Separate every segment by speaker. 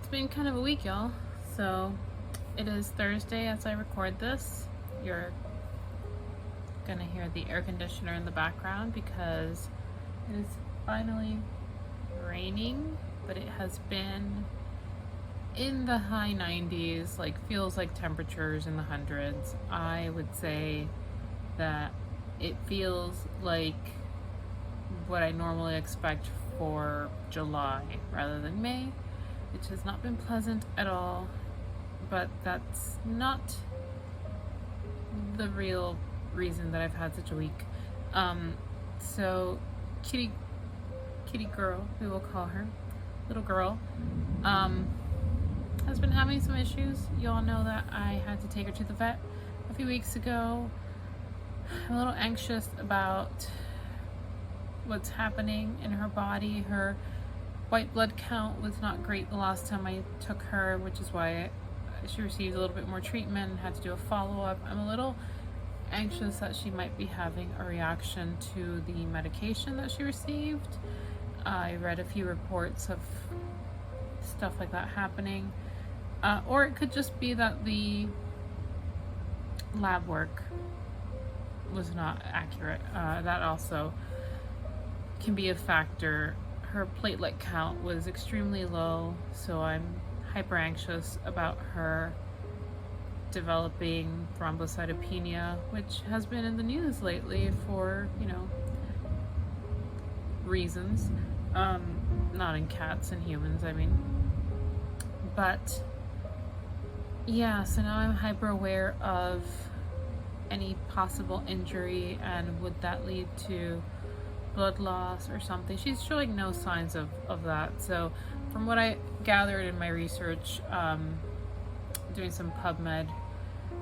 Speaker 1: It's been kind of a week, y'all. So it is Thursday as I record this. You're gonna hear the air conditioner in the background because it is finally raining, but it has been in the high 90s, like feels like temperatures in the hundreds. I would say that it feels like what I normally expect for July rather than May, which has not been pleasant at all, but that's not the real reason that I've had such a week. So kitty girl, we will call her, little girl, has been having some issues. You all know that I had to take her to the vet a few weeks ago. I'm a little anxious about what's happening in her body. Her white blood count was not great the last time I took her, which is why she received a little bit more treatment and had to do a follow-up. I'm a little anxious that she might be having a reaction to the medication that she received. I read a few reports of stuff like that happening. Or it could just be that the lab work was not accurate. That also can be a factor. Her platelet count was extremely low, so I'm hyper anxious about her developing thrombocytopenia, which has been in the news lately for, reasons. Not in cats and humans, I mean. But yeah, so now I'm hyper aware of any possible injury and would that lead to blood loss or something. She's showing no signs of that. So from what I gathered in my research, doing some PubMed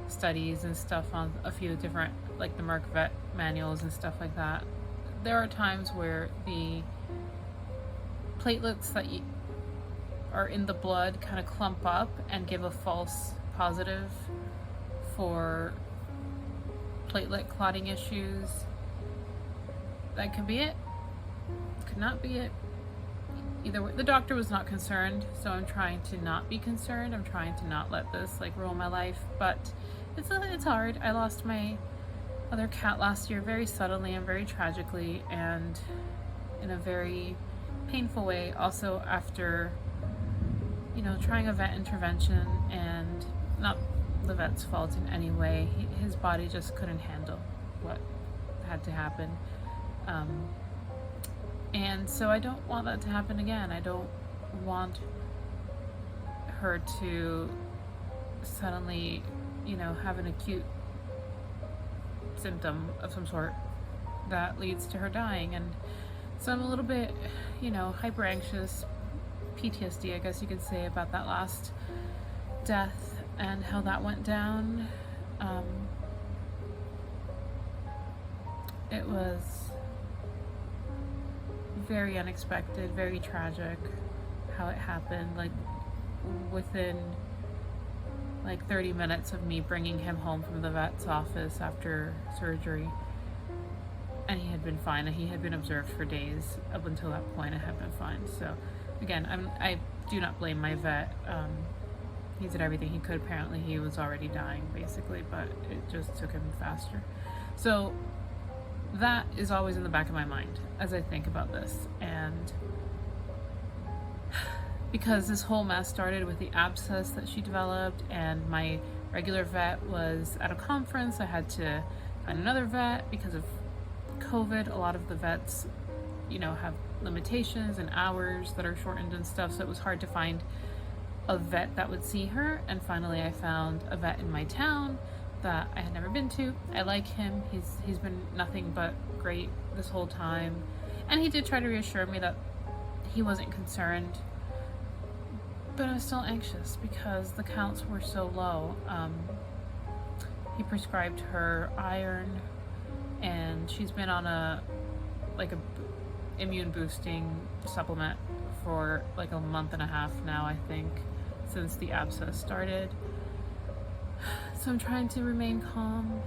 Speaker 1: studies and stuff on a few different, like the Merck vet manuals and stuff like that, there are times where the platelets that are in the blood kind of clump up and give a false positive for platelet clotting issues. That could be it. Could not be it. Either way, the doctor was not concerned, so I'm trying to not be concerned. I'm trying to not let this rule my life, but it's hard. I lost my other cat last year very suddenly and very tragically, and in a very painful way. Also after trying a vet intervention, and not the vet's fault in any way. His body just couldn't handle what had to happen. And so I don't want that to happen again. I don't want her to suddenly, have an acute symptom of some sort that leads to her dying. And so I'm a little bit, hyper anxious, PTSD, I guess you could say, about that last death and how that went down. It was very unexpected, very tragic how it happened. Like within 30 minutes of me bringing him home from the vet's office after surgery, and he had been fine, and he had been observed for days. Up until that point, it had been fine. So again, I do not blame my vet. He did everything he could. Apparently he was already dying basically, but it just took him faster. So that is always in the back of my mind as I think about this. And because this whole mess started with the abscess that she developed, and my regular vet was at a conference, I had to find another vet because of COVID. A lot of the vets, have limitations and hours that are shortened and stuff, so it was hard to find a vet that would see her. And finally I found a vet in my town that I had never been to. I like him. He's been nothing but great this whole time, and he did try to reassure me that he wasn't concerned, but I was still anxious because the counts were so low. He prescribed her iron, and she's been on a immune boosting supplement for a month and a half now, I think, since the abscess started. So I'm trying to remain calm,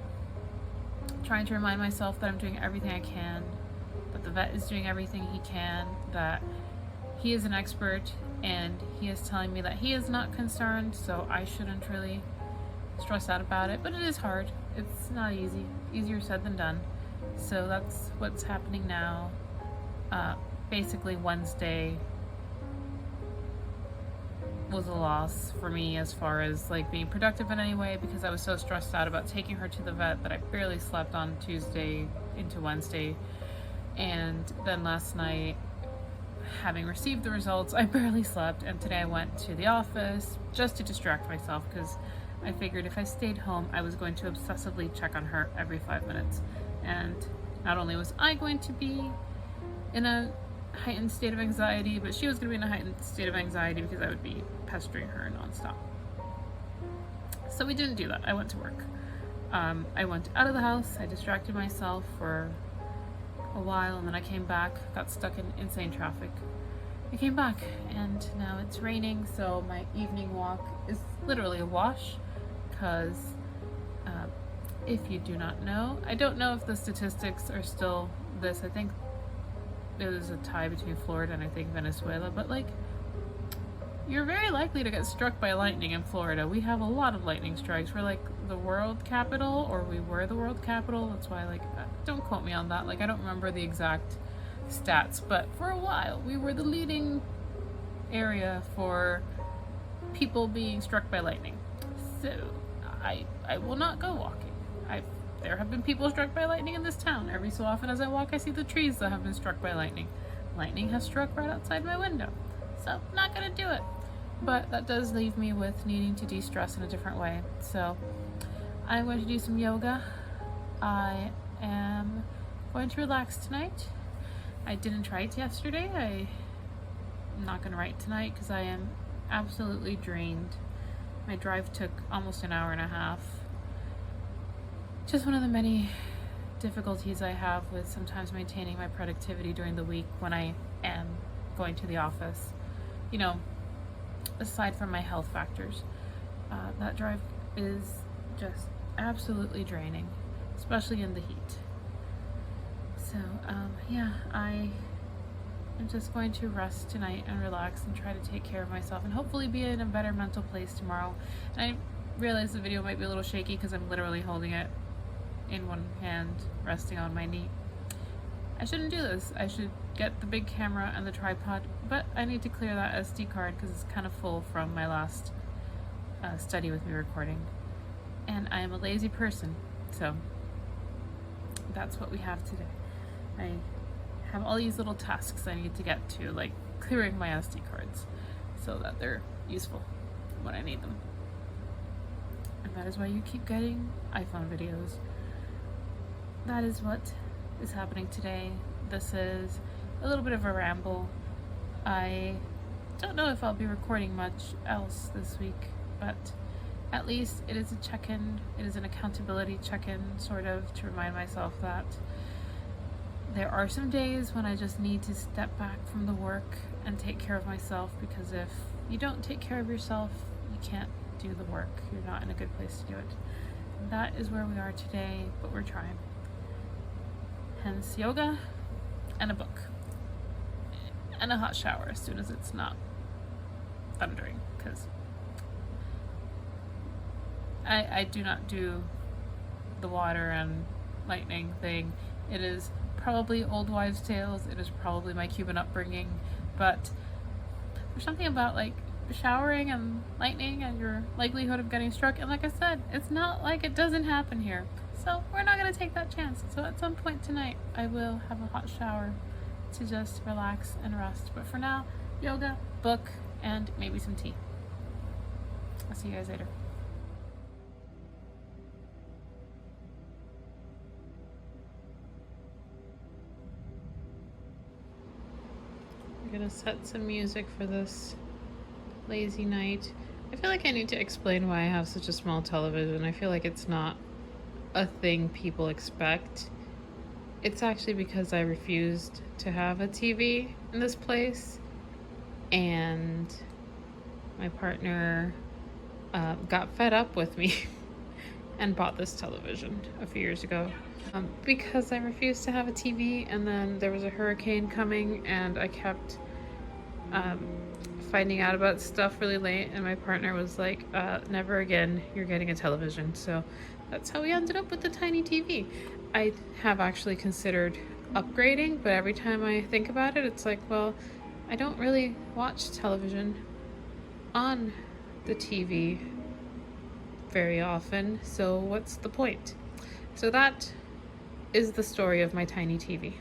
Speaker 1: trying to remind myself that I'm doing everything I can, that the vet is doing everything he can, that he is an expert and he is telling me that he is not concerned, so I shouldn't really stress out about it. But it is hard. It's not easy. Easier said than done. So that's what's happening now. Basically Wednesday was a loss for me as far as like being productive in any way, because I was so stressed out about taking her to the vet that I barely slept on Tuesday into Wednesday. And then last night, having received the results, I barely slept, and today I went to the office just to distract myself, because I figured if I stayed home I was going to obsessively check on her every 5 minutes, and not only was I going to be in a heightened state of anxiety, but she was going to be in a heightened state of anxiety because I would be pestering her nonstop. So we didn't do that. I went to work. I went out of the house, I distracted myself for a while, and then I came back, got stuck in insane traffic. I came back and now it's raining, so my evening walk is literally a wash, because if you do not know, I don't know if the statistics are still this. I think there's a tie between Florida and I think Venezuela, but like, you're very likely to get struck by lightning in Florida. We have a lot of lightning strikes. We're like the world capital, or we were the world capital. That's why, like, don't quote me on that. Like, I don't remember the exact stats, but for a while we were the leading area for people being struck by lightning. So I will not go walking. There have been people struck by lightning in this town. Every so often as I walk, I see the trees that have been struck by lightning. Lightning has struck right outside my window. So, not gonna do it. But that does leave me with needing to de-stress in a different way. So, I'm going to do some yoga. I am going to relax tonight. I didn't write yesterday. I'm not gonna write tonight because I am absolutely drained. My drive took almost an hour and a half. Just one of the many difficulties I have with sometimes maintaining my productivity during the week when I am going to the office. You know, aside from my health factors, that drive is just absolutely draining, especially in the heat. So, yeah, I am just going to rest tonight and relax and try to take care of myself and hopefully be in a better mental place tomorrow. And I realize the video might be a little shaky because I'm literally holding it in one hand, resting on my knee. I shouldn't do this. I should get the big camera and the tripod, but I need to clear that SD card because it's kind of full from my last study with me recording. And I am a lazy person, so that's what we have today. I have all these little tasks I need to get to, like clearing my SD cards so that they're useful when I need them. And that is why you keep getting iPhone videos. That is what is happening today. This is a little bit of a ramble. I don't know if I'll be recording much else this week, but at least it is a check-in. It is an accountability check-in, sort of, to remind myself that there are some days when I just need to step back from the work and take care of myself, because if you don't take care of yourself, you can't do the work. You're not in a good place to do it. And that is where we are today, but we're trying. Hence yoga and a book and a hot shower as soon as it's not thundering, because I do not do the water and lightning thing. It is probably old wives' tales. It is probably my Cuban upbringing, but there's something about like showering and lightning and your likelihood of getting struck, and like I said, it's not like it doesn't happen here. So we're not going to take that chance. So at some point tonight, I will have a hot shower to just relax and rest. But for now, yoga, book, and maybe some tea. I'll see you guys later. I'm going to set some music for this lazy night. I feel like I need to explain why I have such a small television. I feel like it's not a thing people expect. It's actually because I refused to have a TV in this place, and my partner got fed up with me and bought this television a few years ago because I refused to have a TV, and then there was a hurricane coming and I kept um, finding out about stuff really late, and my partner was like, never again, you're getting a television. So that's how we ended up with the tiny TV. I have actually considered upgrading, but every time I think about it, it's like, well, I don't really watch television on the TV very often, so what's the point? So that is the story of my tiny TV.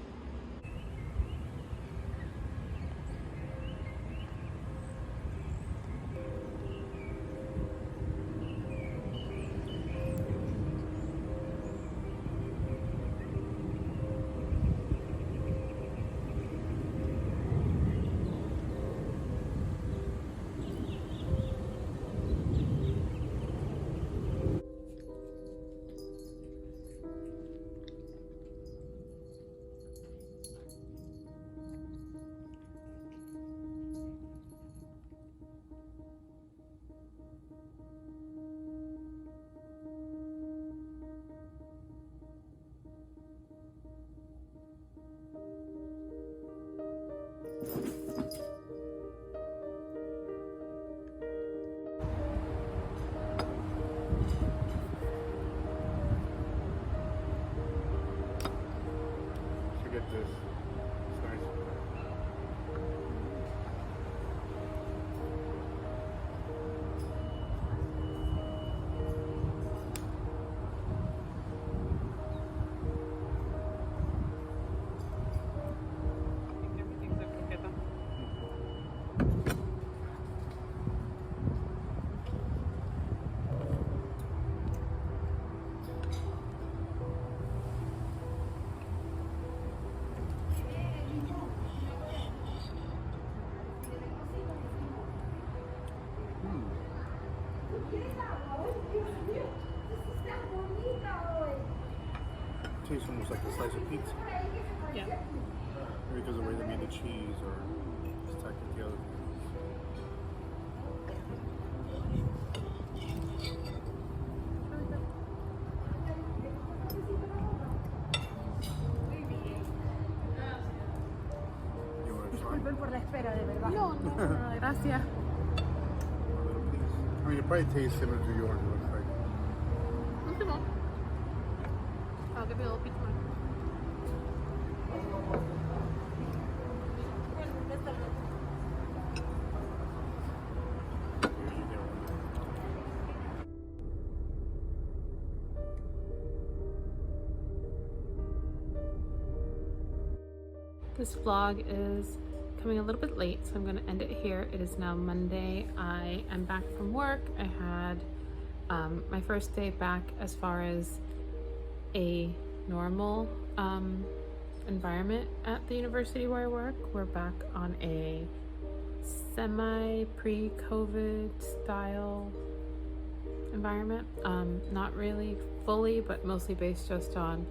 Speaker 2: Get this. It's nice. Tastes almost like a slice of pizza.
Speaker 1: Yeah.
Speaker 2: Maybe because of the way they made the cheese or just tacked it together. You want to try?
Speaker 1: No, gracias.
Speaker 2: A little piece. I mean, it probably tastes similar to yours. It looks like.
Speaker 1: I'll give you a little piece more.
Speaker 2: Here you get one.
Speaker 1: This vlog is coming a little bit late, so I'm going to end it here. It is now Monday. I am back from work. I had my first day back as far as a normal environment at the university where I work. We're back on a semi pre-COVID style environment. Not really fully, but mostly based just on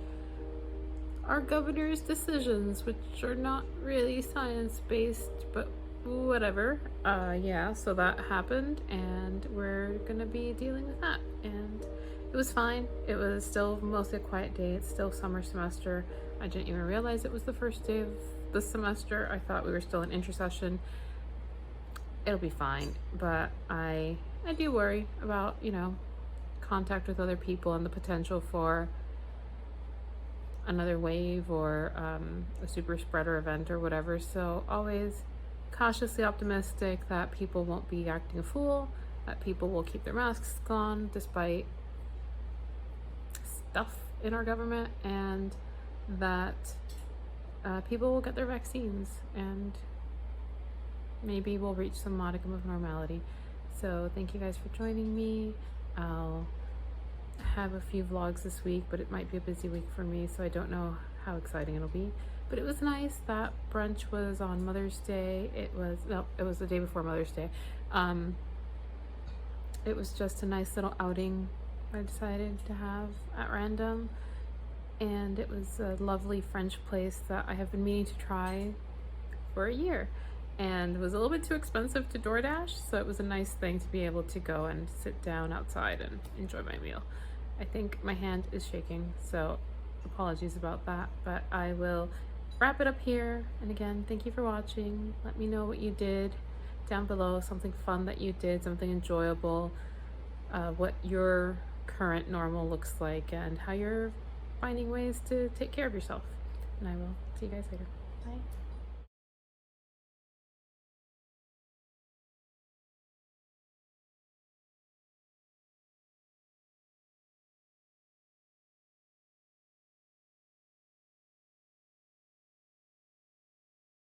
Speaker 1: our governor's decisions, which are not really science-based, but whatever. Yeah, so that happened, and we're gonna be dealing with that. And it was fine. It was still mostly a quiet day. It's still summer semester. I didn't even realize it was the first day of the semester. I thought we were still in intersession. It'll be fine, but I do worry about, you know, contact with other people and the potential for another wave or a super spreader event or whatever. So always cautiously optimistic that people won't be acting a fool, that people will keep their masks on despite stuff in our government, and that people will get their vaccines and maybe we'll reach some modicum of normality. So thank you guys for joining me. I'll have a few vlogs this week, but it might be a busy week for me, so I don't know how exciting it'll be. But it was nice. That brunch was on Mother's Day. It was the day before Mother's Day. It was just a nice little outing I decided to have at random, and it was a lovely French place that I have been meaning to try for a year, and it was a little bit too expensive to DoorDash, so it was a nice thing to be able to go and sit down outside and enjoy my meal. I think my hand is shaking, so apologies about that, but I will wrap it up here. And again, thank you for watching. Let me know what you did down below, something fun that you did, something enjoyable, what your current normal looks like, and how you're finding ways to take care of yourself. And I will see you guys later. Bye.